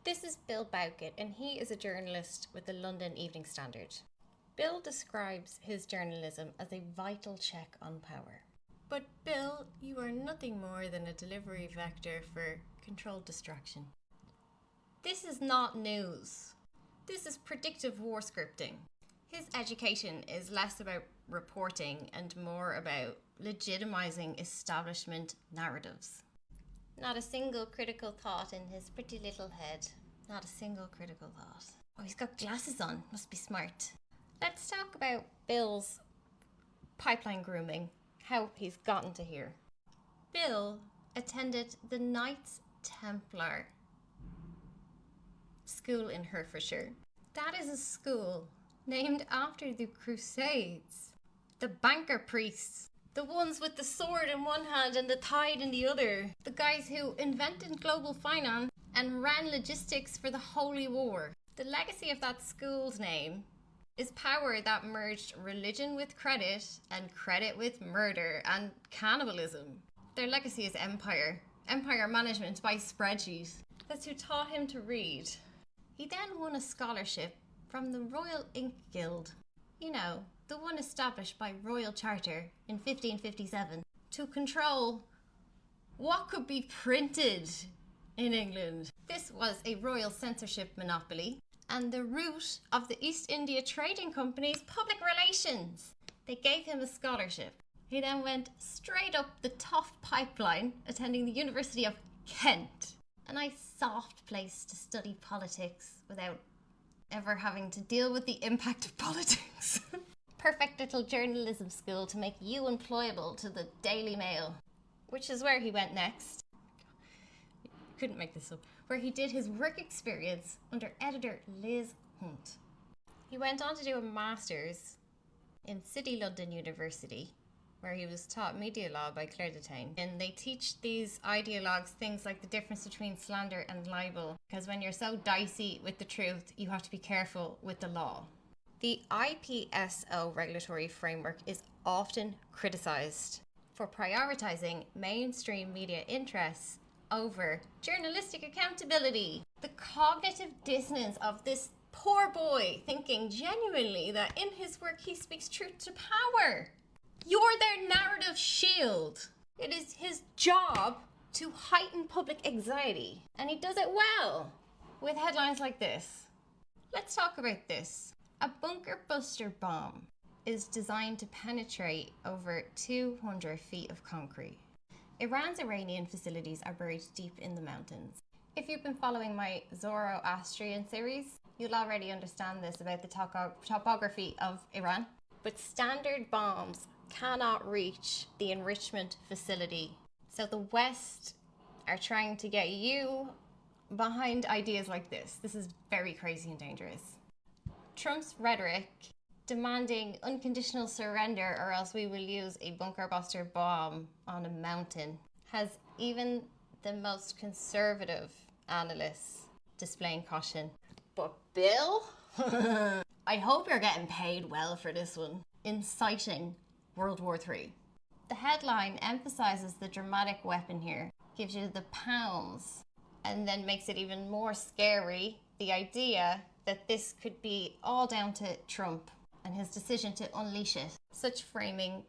This is Bill Bowkett, and he is a journalist with the London Evening Standard. Bill describes his journalism as a vital check on power. But Bill, you are nothing more than a delivery vector for controlled distraction. This is not news. This is predictive war scripting. His education is less about reporting and more about legitimizing establishment narratives. Not a single critical thought in his pretty little head. Not a single critical thought. Oh, he's got glasses on. Must be smart. Let's talk about Bill's pipeline grooming, how he's gotten to here. Bill attended the Knights Templar school in Hertfordshire. That is a school named after the Crusades. The banker priests. The ones with the sword in one hand and the tide in the other. The guys who invented global finance and ran logistics for the Holy War. The legacy of that school's name is power that merged religion with credit and credit with murder and cannibalism. Their legacy is empire. Empire management by spreadsheet. That's who taught him to read. He then won a scholarship from the Royal Ink Guild. You know, the one established by Royal Charter in 1557 to control what could be printed in England. This was a royal censorship monopoly and the root of the East India Trading Company's public relations. They gave him a scholarship. He then went straight up the tough pipeline, attending the University of Kent. A nice soft place to study politics without ever having to deal with the impact of politics. Perfect little journalism school to make you employable to the Daily Mail, which is where he went next. Couldn't make this up. Where he did his work experience under editor Liz Hunt. He went on to do a master's in City London University, where he was taught media law by Claire Detain. And they teach these ideologues things like the difference between slander and libel, because when you're so dicey with the truth, you have to be careful with the law. The IPSO regulatory framework is often criticised for prioritising mainstream media interests over journalistic accountability. The cognitive dissonance of this poor boy thinking genuinely that in his work he speaks truth to power. You're their narrative shield. It is his job to heighten public anxiety, and he does it well with headlines like this. Let's talk about this. A bunker buster bomb is designed to penetrate over 200 feet of concrete. Iran's Iranian facilities are buried deep in the mountains. If you've been following my Zoroastrian series, you'll already understand this about the topography of Iran. But standard bombs cannot reach the enrichment facility. So the West are trying to get you behind ideas like this. This is very crazy and dangerous. Trump's rhetoric demanding unconditional surrender or else we will use a bunker buster bomb on a mountain has even the most conservative analysts displaying caution. But Bill? I hope you're getting paid well for this one. Inciting World War III. The headline emphasizes the dramatic weapon here, gives you the pounds, and then makes it even more scary, the idea that this could be all down to Trump and his decision to unleash it. Such framing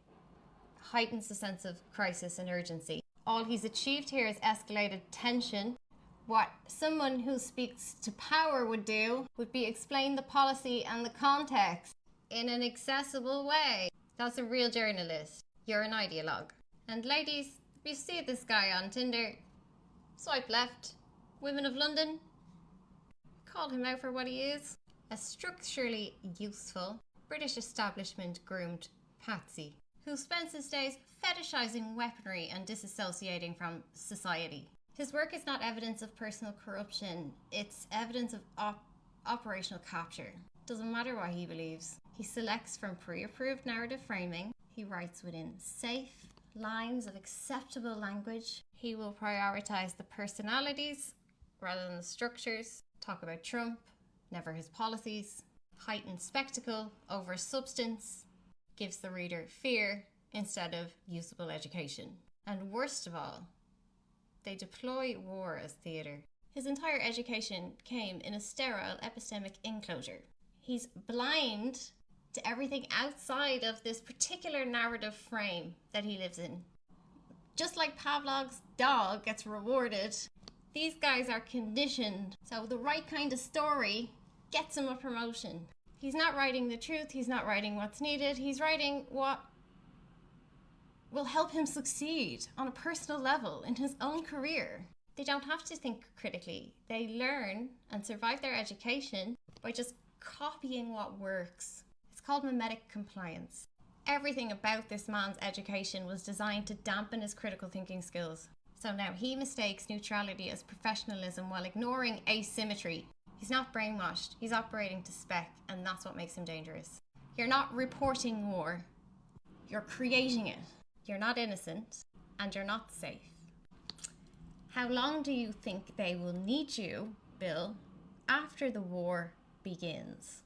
heightens the sense of crisis and urgency. All he's achieved here is escalated tension. What someone who speaks to power would do would be explain the policy and the context in an accessible way. That's a real journalist. You're an ideologue. And ladies, if you see this guy on Tinder, swipe left. Women of London, call him out for what he is. A structurally useful British establishment groomed patsy who spends his days fetishizing weaponry and disassociating from society. His work is not evidence of personal corruption, it's evidence of operational capture. Doesn't matter what he believes. He selects from pre-approved narrative framing. He writes within safe lines of acceptable language. He will prioritize the personalities rather than the structures. Talk about Trump, never his policies. Heighten spectacle over substance. Gives the reader fear instead of usable education. And worst of all, they deploy war as theatre. His entire education came in a sterile epistemic enclosure. He's blind to everything outside of this particular narrative frame that he lives in. Just like Pavlov's dog gets rewarded, these guys are conditioned. So the right kind of story gets him a promotion. He's not writing the truth. He's not writing what's needed. He's writing what will help him succeed on a personal level in his own career. They don't have to think critically. They learn and survive their education by just copying what works. It's called mimetic compliance. Everything about this man's education was designed to dampen his critical thinking skills. So now he mistakes neutrality as professionalism while ignoring asymmetry. He's not brainwashed. He's operating to spec, and that's what makes him dangerous. You're not reporting war. You're creating it. You're not innocent, and you're not safe. How long do you think they will need you, Bill, after the war begins?